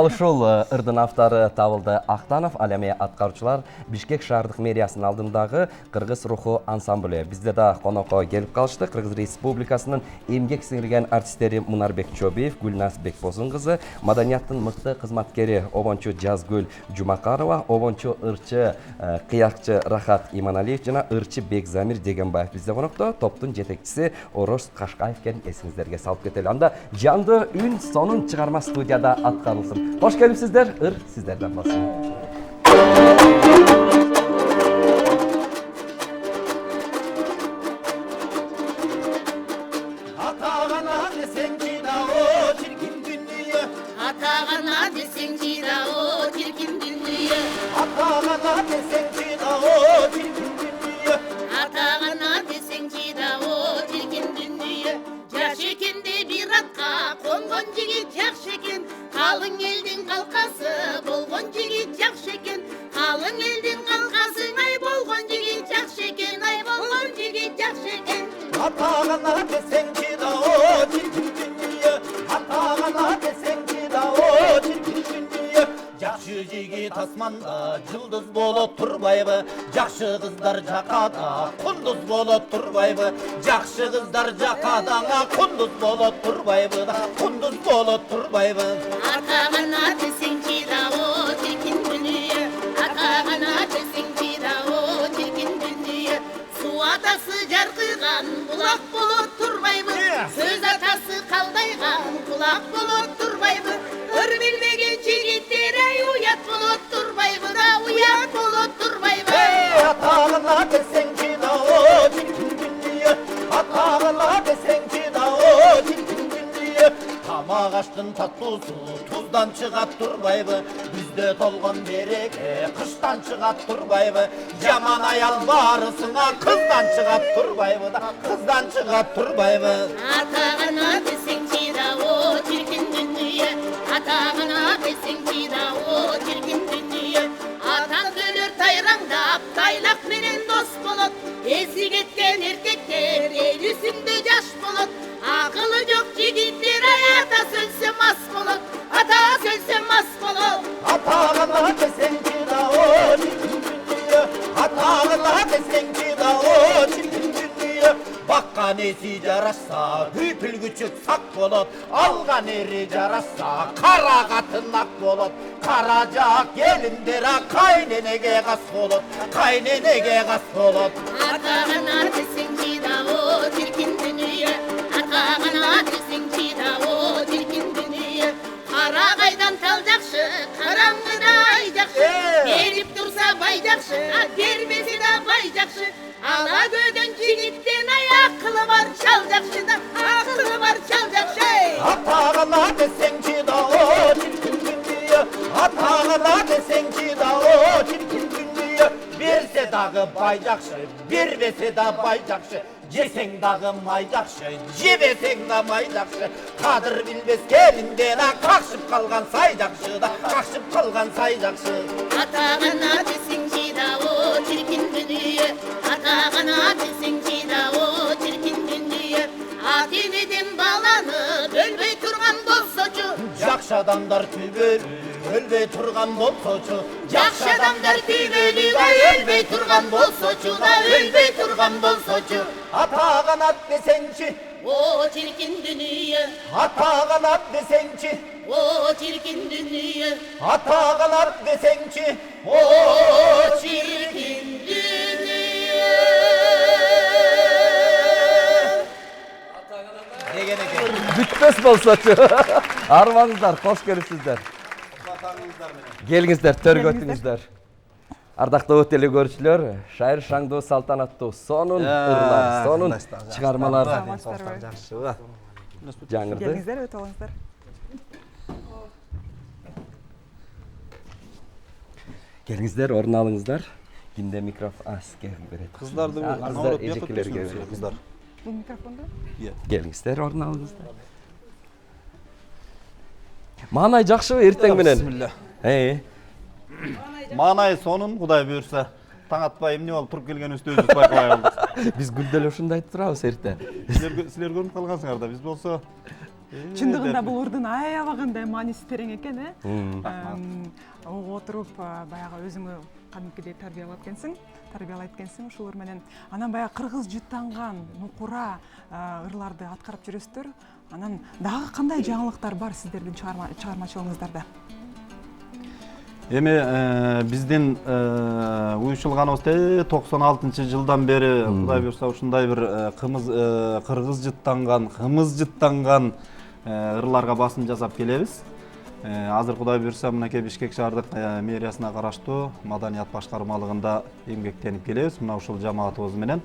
Ушул ырдын автары табылды. Актанов ал эми аткаруучулар Бишкек шаардык мэриясынын алдындагы Кыргыз руху ансамблі. Бизде да конокко келип калышты. Кыргыз Республикасынын эмгек сиңирген артисттери Мунарбек Чобиев, Гүлназ Бекбозун кызы, маданияттын мыкты кызматкери обончу Жазгүл Жумакарова, обончу ырчы кыякчы Рахат Иманалиев жана ырчы Бекзамир Дегенбаев бизде конокто. Топтун жетекчиси Ороз Кашкаев экенин эсиңиздерге салып кетели. Анда жанды үн сонун чыгарма студияда аткарылсын. Hoş gelipsizler, sizlerden basın. Atağana desenci da o çirkin dünya. Atağana desenci da o çirkin dünya. Atağana desenci da o çirkin dünya. Atağana desenci da o çirkin dünya. Yaş ekende bir atqa kongon jigit yaxşı eken. Kalın eldin kalkası bolgon jigit yaxşı eken. Kalın eldin kalkası ay bolgon jigit yaxşı eken. Ay bolgon jigit yaxşı eken. Atağana desenci da o çirkin dünya. Atağana desenci da o çirkin dünya. Жақшы жигит асманда жылдыз болот турбайбы, жакшы кыздар жакада кундуз болот турбайбы, жакшы кыздар жакадаңа кундуз болот турбайбы да, кундуз болот турбайбы. Atağana desenci da o çirkin dünya. Atağana desenci da o çirkin dünya. Su atası jarkıgan bulak bolot turbayбы. Söz atası kaldaygan kulak bolot turbayбы. Ыр билбеген жигиттер ай уят болот турбайбы да, уят болот турбайбы. Atağına desenci da o çirkin dünya. Atağına desenci da o çirkin dünya. Tamақ аштын таттуусу туздан чыгат турбайбы, бизде толгон береке кыштан чыгат турбайбы, жаман аял барысыңа кыздан чыгат турбайбы да, кыздан чыгат турбайбы. Atağana desenci da o çirkin dünya. Atağana desenci da o çirkin dünya. Atan ölür tayrаңдап, тайлак менен дос болот. Эси кеткен эркектер эл үстүндө жаш болот. Акылы жок жигиттер ата сөлсө мас болот. Ата сөлсө мас болот. Atağına desenci da o çirkin dünya. Atağına desenci da o çirkin dünya. Bakkan esi жарашса, күйпүлгүчүк сак болот. Алган ери жарашса, кара катын ак болот. Кара жак келиндер кайненеге кас болот. Кайненеге кас болот. Atağana desenci da o çirkin dünya. Atağana desenci da o çirkin dünya. Карагайдан тал жакшы, караңгыда ай жакшы. Берип турса бай жакшы, бербесе да бай жакшы. Ала көдөн жигиттен ай акылы бар чал жакшы да, акылы бар чал жакшы. Atağına desenci da o çirkin dünya. Atağına desenci da o çirkin dünya. Berse dağı bay jakşı, berбесе да бай жакшы. Жесең дагы май жакшы, жебесең да май жакшы. Кадыр билбес келинден какшып калган сай жакшы да, какшып калган сай жакшы. Atağana desenci da o çirkin dünya. Atağana desenci da o çirkin dünya. Atinidin balаны bölbөй турган болсочу. Жакшы адамдар түбөлү, өлбөй турган болсочу. Жакшы адамдар түбөлү, өлбөй турган болсочу да, өлбөй турган болсочу. Atağına desençi, O çirkin dünya. atağına desençi, O çirkin dünya. atağına desençi. O çirkin dünya. Degene gel. Bütmez bolsaçı. Armanızlar, hoş gelipsizler. Келиңиздер, төргөтүңүздөр. Ардактуу телекөрүүчүлөр, шайыр шаңдуу салтанаттуу сонун ырлар, сонун чыгармалар жаңырды. Келіңіздер, өте алыңыздар. Келиңиздер, орун алыңыздар. Кимде микрофон сизге берет. Кыздарды кыздар эжекелерге берет. Кыздар. Бұл микрофонда? Келиңиздер, орун алыңыздар. Маанай жакшыбы эртең менен? Бисмилля. Маанай сонун, Кудай буйрса. Таң атпай эмне болуп туруп келгенибизди өзүбүз байкабай калдык. Биз күндө эле ушундай айтып турабыз эрте. Силер көрүнүп калгансыңар да, биз болсо чындыгында бул ырдын аябагандай мааниси терең экен, отуруп баягы өзүңө кадимкидей тарбиялайт экенсиң ушул ыр менен. Анан баягы кыргыз жыттанган нукура ырларды аткарып жүрөсүздөр. Анан дагы кандай жаңылыктар бар сиздердин чыгармачылыгыңыздарда? Эми биздин уюшулганыбыз 96-жылдан бери Кудай буйрса ушундай бир кыргыз жыттанган ырларга басым жасап келебиз. Азыр Кудай буйрса мынакей Бишкек шаардык мэриясына караштуу маданият башкармалыгында эмгектенип келебиз. Мына ушул жамаатыбыз менен.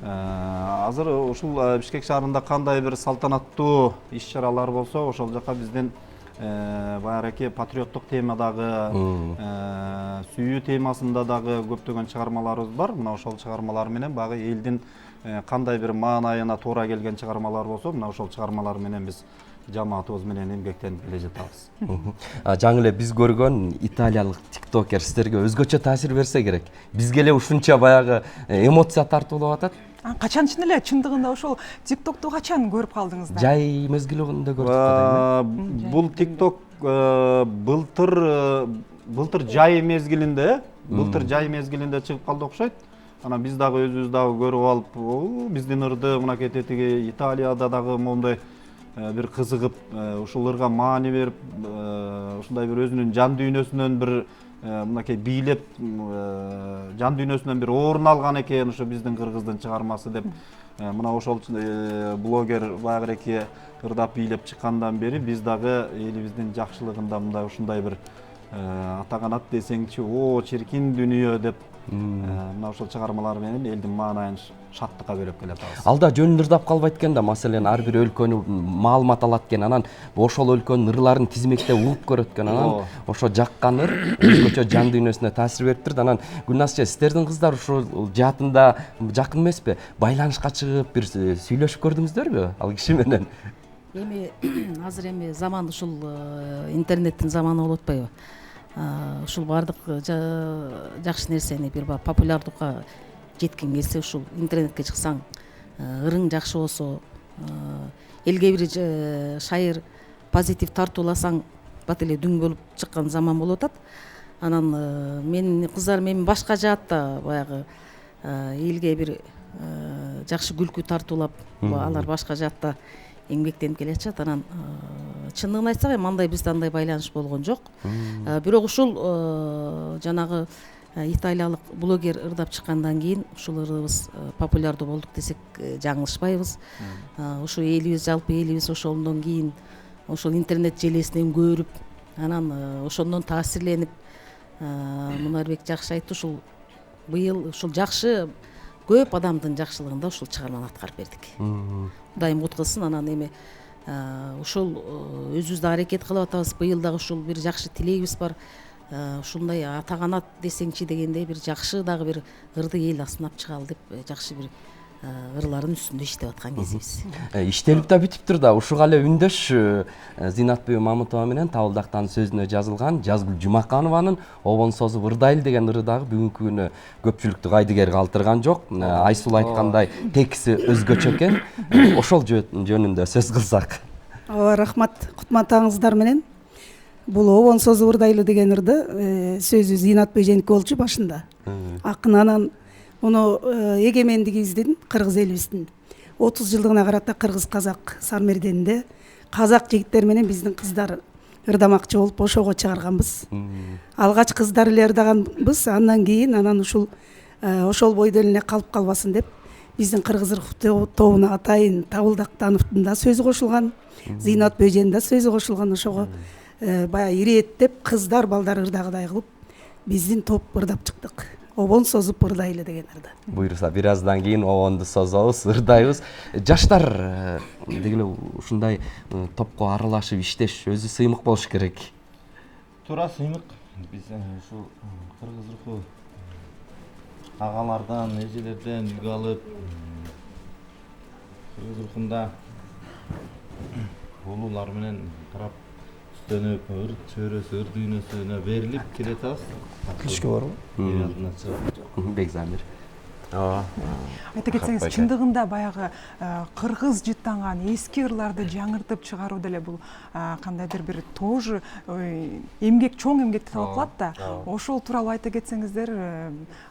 Азыр ушул Бишкек шаарында кандай бир салтанаттуу иш-чаралар болсо, ошол жака биздин баягы патриоттук темадагы, сүйүү темасында дагы көптөгөн чыгармаларыбыз бар. Мына ошол чыгармалар менен баягы элдин кандай бир маанайына туура келген чыгармалар болсо, мына ошол чыгармалар менен биз жамаатыбыз менен эмгектенип келе жатабыз. Жаңы эле биз көргөн италиялык тиктокер сиздерге өзгөчө таасир берсе керек. Бизге эле ушунча баягы эмоция тартуулап атат. Качан чындыгында ошол тиктокту качан көрүп калдыңыздар? Жай мезгилинде көрдүк да. Бул тикток былтыр жай мезгилинде чыгып калды окшойт. Анан биз дагы өзүбүз дагы көрүп алып, биздин ырды мынакей тетиги Италияда дагы мондай бир кызыгып, ушул ырга маани берип, ушундай бир өзүнүн жан дүйнөсүнөн бир мынакей бийлеп, жан дүйнөсүнөн бир орун алган экен ушу биздин кыргыздын чыгармасы деп. Мына ошол блогер баягы ырдап бийлеп чыккандан бери биз дагы элибиздин жакшылыгында мындай ушундай бир атаганат десеңчи, о чиркин дүйнө деп мына ошол чыгармалар менен элдин маанайын шаттыкка бөлөп келатабыз. Алда жөнүн ырдап калбайт экен да, маселен ар бир өлкөнү маалымат алат экен, анан ошол өлкөнүн ырларын тизмектеп угуп көрөт экен, анан ошо жаккан ыр өзгөчө жан дүйнөсүнө таасир бериптир да. Анан Гүлназча, сиздердин кыздар ушул жаатында жакын эмеспи? Байланышка чыгып бир сүйлөшүп көрдүңүздөрбү ал киши менен? Эми азыр заман ушул интернеттин заманы болуп атпайбы? Ушул бардык жакшы нерсени бир популярдыкка жеткен келсе, ушул интернетке чыксаң, ырың жакшы болсо, элге бир шайыр позитив тартууласаң, бат эле дүң болуп чыккан заман болуп атат. Анан менин кыздарым эми башка жаатта баягы элге бир жакшы күлкү тартуулап, алар башка жаатта эмгектенип келе жатышат. Анан чындыгын айтсак, андай бизде андай байланыш болгон жок. Бирок ушул жанагы италиялык блогер ырдап чыккандан кийин ушул ырыбыз популярдуу болдук десек жаңылышпайбыз. Ушу элибиз, жалпы элибиз ошондон кийин ошол интернет желесинен көрүп, анан ошондон таасирленип, Мунарбек жакшы айтты, ушул быйыл ушул жакшы көп адамдын жакшылыгында ушул чыгарманы аткарып бердик. Кудайым куткылсын. Анан эми ушул өзүбүз да аракет кылып атабыз. Быйыл дагы ушул бир жакшы тилегибиз бар. Ушундай атаганат десеңчи дегендей бир жакшы дагы бир ырды эл сынап чыгалы деп жакшы бир ырлардын үстүндө иштеп аткан кезибиз. Иштелип да бүтүптүр да. Ушуга эле үндөш Зинатбүй Мамытова менен Табылдактан сөзүнө жазылган Жазгүл Жумаканованын Обон созуп ырдайлы деген ыры дагы бүгүнкү күнү көпчүлүктү кайдыгер калтырган жок. Айсул айткандай текси өзгөчө экен. Ошол жөнүндө сөз кылсак. Ооба, рахмат. Кутматаңыздар менен. Бул Обон созуп ырдайлы деген ырды сөзү Зинатбүй женики болчу башында. Акын анан муну эгемендигибиздин, кыргыз элибиздин 30 жылдыгына карата кыргыз казак Сармерденинде казак жигиттер менен биздин кыздар ырдамакчы болуп ошого чыгарганбыз. Алгач кыздар эле ырдаганбыз, андан кийин ошол бойдон эле калып калбасын деп биздин кыргыз ырк тобуна атайын Табылдактановдун да сөзү кошулган, Зинатбүй женин да сөзү кошулган. Ошого баягы ирэттеп кыздар балдар ырдагыдай кылып биздин топ ырдап чыктык. Обон созуп ырдайлы деген ырды. Буйруса бир аздан кийин обонду созобуз, ырдайбыз. Жаштар дегеле ушундай топко аралашып иштеш өзү сыймык болуш керек. Туура сыймык. Биз ушу кыргыз руху агалардан, эжелерден үлгү алып, кыргыз рухунда улуулар менен тарап түстөнүп, ыр чөйрөсү, ыр дүйнөсүнө берилип келе жатабыз. Кичке барбы? Бекзамир. ооба айта кетсеңиз чындыгында баягы кыргыз жыттанган эски ырларды жаңыртып чыгаруу деле бул кандайдыр бир тоже эмгек, чоң эмгекти талап кылат да. Ошол тууралуу айта кетсеңиздер,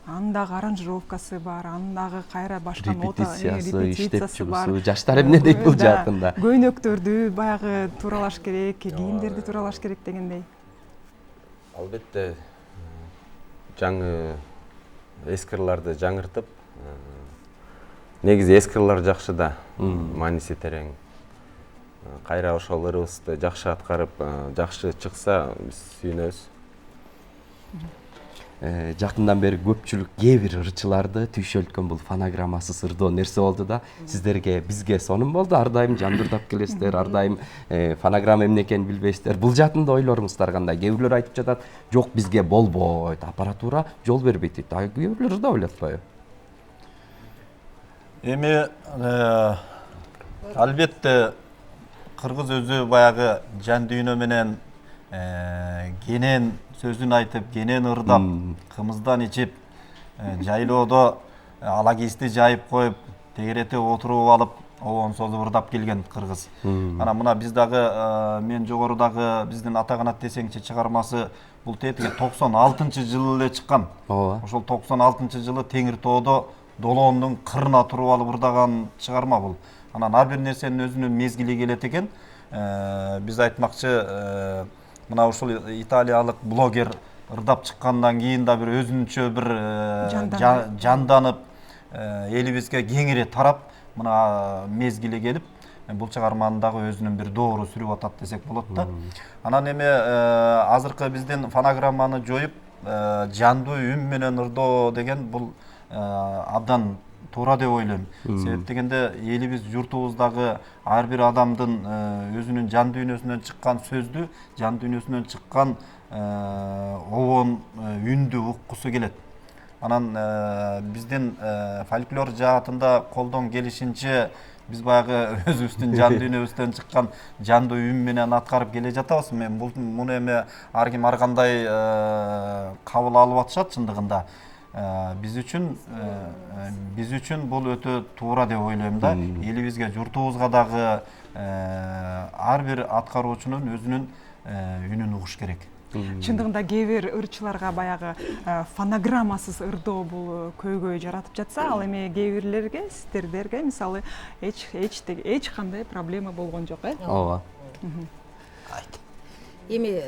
анын дагы аранжировкасы бар, анын дагы кайра башка репетициясы, иштеп чыгуусу, жаштар эмне дейт бул жаатында? Көйнөктөрдү баягы тууралаш керек, кийимдерди тууралаш керек дегендей. Албетте жаңы эски ырларды жаңыртып, негизи эски ырлар жакшы да, мааниси терең. Кайра ошол ырыбызды жакшы аткарып, жакшы чыкса, биз сүйүнөбүз. Жакындан бери көпчүлүк кээ бир ырчыларды түйшөлткөн бул фонограммасыз ырдоо нерсе болду да. Сиздерге, бизге сонун болду. Ар дайым жандырдап келесиздер, ар дайым фонограмма эмне экенин билбейсиздер. Бул жаатында ойлоруңуздар кандай? Кээ бирлер айтып жатат, жок бизге болбойт, аппаратура жол бербейт дейт. А кээ бирлер да ойлоп атпайбы? Эми албетте кыргыз өзү баягы жан дүйнө менен кенен сөзүн айтып, кенен ырдап, кымыздан ичип, жайлоодо ала кийизди жайып коюп, тегеретип отуруп алып, обон созуп ырдап келген кыргыз. Ана мына биз дагы, мен жогорудагы биздин Ата канат десеңчи чыгармасы бул тетиги 96-жылы эле чыккан. Ошол 96-жылы Теңир тоодо долоондун кырына туруп алып ырдаган чыгарма бул. Анан ар бир нерсенин өзүнүн мезгили келет экен. Биз айтмакчы, мына ушул италиялык блогер ырдап чыккандан кийин да бир өзүнчө бир жанданып, элибизге кеңири тарап, мына мезгили келип, бул чыгарманын дагы өзүнүн бир доору сүрүп атат десек болот да. Анан эми азыркы биздин фонограмманы жоюп, жандуу үн менен ырдоо деген бул абдан туура деп ойлойм. Себеп дегенде элибиз, журтубуздагы ар бир адамдын өзүнүн жан дүйнөсүнөн чыккан сөздү, жан дүйнөсүнөн чыккан обон үндү уккусу келет. Анан биздин фольклор жаатында колдон келишинче биз баягы өзүбүздүн жан дүйнөбүздөн чыккан жандуу үн менен аткарып келе жатабыз. Мен муну эми ар ким ар кандай кабыл алып атышат чындыгында. Биз үчүн бул өтө туура деп ойлойм да. Элибизге, журтубузга дагы ар бир аткаруучунун өзүнүн үнүн угуш керек. Чындыгында кээ бир ырчыларга баягы фонограммасыз ырдоо бул көйгөй жаратып жатса, ал эми кээ бирлерге, сиздерге мисалы эч кандай проблема болгон жок, Ооба. Эми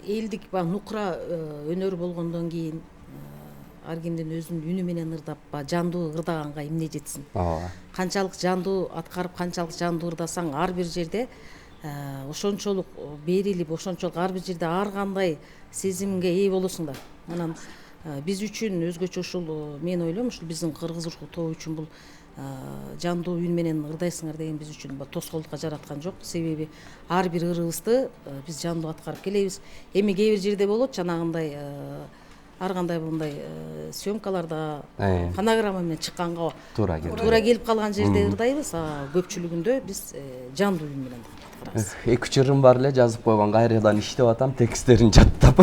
элдик нукура өнөр болгондон кийин ар кимдин өзүнүн үнү менен ырдап, жандуу ырдаганга эмне жетсин. Канчалык жандуу аткарып, канчалык жандуу ырдасаң, ар бир жерде ошончолук берилип, ошончолук ар бир жерде ар кандай сезимге ээ болосуң да. Анан биз үчүн өзгөчө ушул, мен ойлойм, ушул биздин кыргыз руху тоо үчүн бул жандуу үн менен ырдайсыңар деген биз үчүн тоскоолдукка жараткан жок. Себеби ар бир ырыбызды биз жандуу аткарып келебиз. Эми кээ бир жерде болот, жанагындай ар кандай мындай съемкаларда фонограмма менен чыкканга туура келип калган жерде ырдайбыз, көпчүлүгүндө биз жандуу үн менен аткарабыз. 2-3 ырым бар эле жазып койгон, кайрадан иштеп атам, тексттерин жаттап.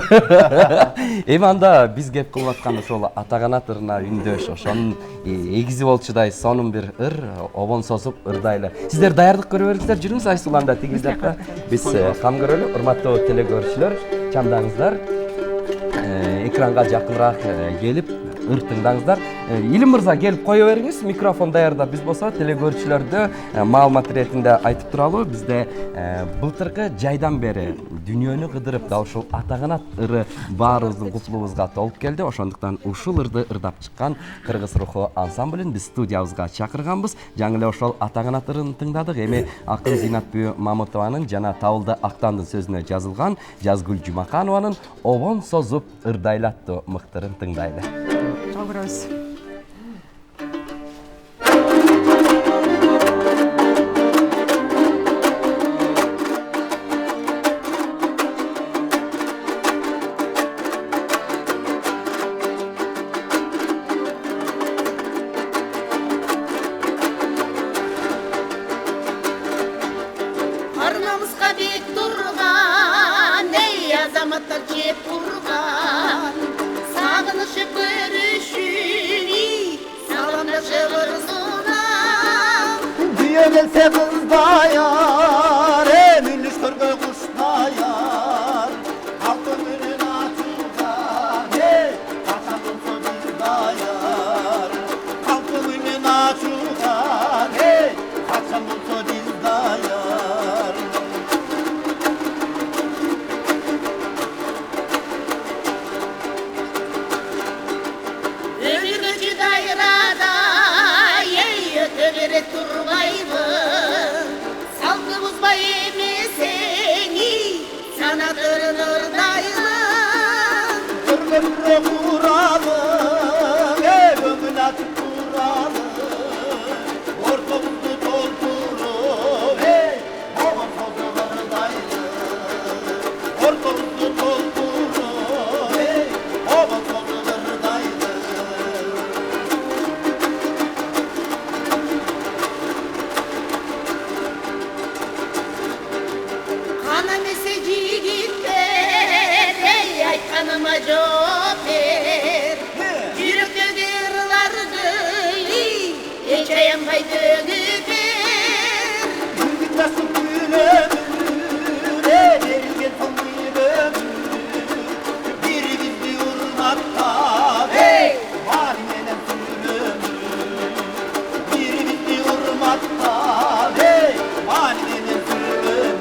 Эми анда биз кеп кылып аткан ошол Ата канат ырына үндөш, ошонун эгизи болчудай сонун бир ыр, обон созуп ырдайлы. Сиздер даярдык көрө бериңиздер, жүрүңүз Айсуланда тиги жакка. Биз кам көрөлү, урматтуу телекөрүүчүлөр, чамдаңыздар. Экранга жакыныраак келип ыр тыңдаңыздар. Илим мырза келип кое бериңиз, микрофон даярдап, биз болсо телекөрүүчүлөрдө маалымат иретинде айтып туралы. Бизде былтыркы жайдан бери дүйнөнү кыдырып, да ушул Ата канат ыры баарыбыздын куплубузга толуп келди. Ошондуктан ушул ырды ырдап чыккан кыргыз руху ансамблин биз студиябызга чакырганбыз. Жаңы эле ошол Ата канат ырын тыңдадык. Эми акын Зинатбүй Мамытованын жана Табылды Актандын сөзүнө жазылган Жазгүл Жумаканованын обон созуп ырдайлаттуу мыктырын тыңдайлы. Чалгырабыз. Карнымызга бек турган, эй азаматтар жеп турган, сагынышып көрүшүп ете kızdayar, emilmiş körgöy kuşlayar. Halkın önün açılgan, kaçan bulsa bizdayar. Halkın önün açılgan, kaçan bulsa bizdayar. Ömürcü dairada ötebere turbaylı. Salgı buzbay seni sanatörün ırdaylı. Ömrümde kuralım, ömrün atıp kuralım. Ortamızı doldurup, hava sozlarındaydı. Ortamızı doldurup, hava sozlarındaydı. Kanım eseci gitler, ay kanıma cevap ver. Yürekte dırlardı, geçeyim haydi güper. Gitmesin gülümür, verilgen son bir ömür. Bir gizli urmakta, var menem gülümür. Bir gizli urmakta, var menem gülümür.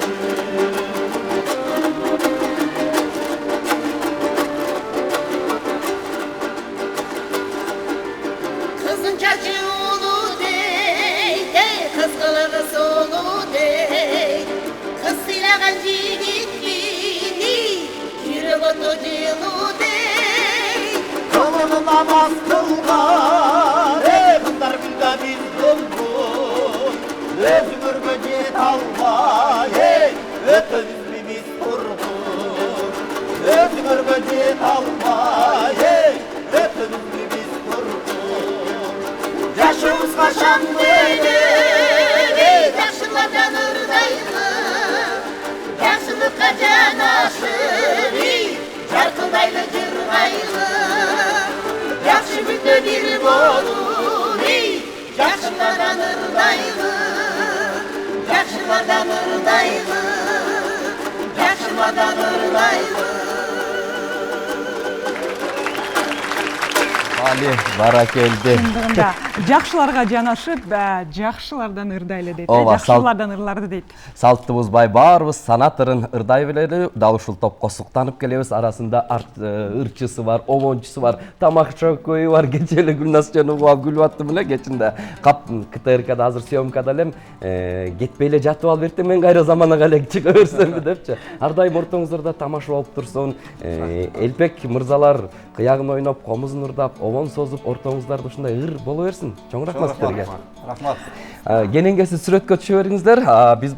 Kızın çarşı ulu dey, kız kılığı solu dey. Kız silahın jigit bini, yürek otu cilu dey. Kılını namaz kılgan, kızlar bilda biz kılgun. Özgür böcek alma, ötümüz mi biz kurgun. Özgür böcek alma, ötümüz mi biz kurgun. Yaşımız kaşan böyle, Yaşlılardan ırdaylı, yaşlılıkka can aşır, jarkıldaylı jırgaylı. Yaxşı bütte bir bolur, yaşlılardan ırdaylı, yaşlılardan ırdaylı, yaşlılardan ırdaylı. Ali barakeldi. Шындығында жакшыларга жанашып, жакшылардан ырдайлы дейт. Ооба, Жакшылардан ырларды дейт. Салты бузбай баарыбыз санатырын ырдай билели, дал ушул топко суктанып келебиз. Арасында ырчысы бар, обончусу бар, тамакчы көйү бар. Кече эле Гүлназ Жанубова күлүп аттым эле кечинде. Кап КТРКда азыр съемкада элем кетпей эле жатып алып эртең мен кайра заманага эле чыга берсемби депчи. Ар дайым ортоңуздарда тамаша болуп турсун. Элпек мырзалар кыягын ойноп, комузун ырдап, обон созуп, ортоңуздарда ушундай ыр боло берсин. Чоң рахмат силерге. Рахмат. Кененге сиз сүрөткө түшө бериңиздер. Биз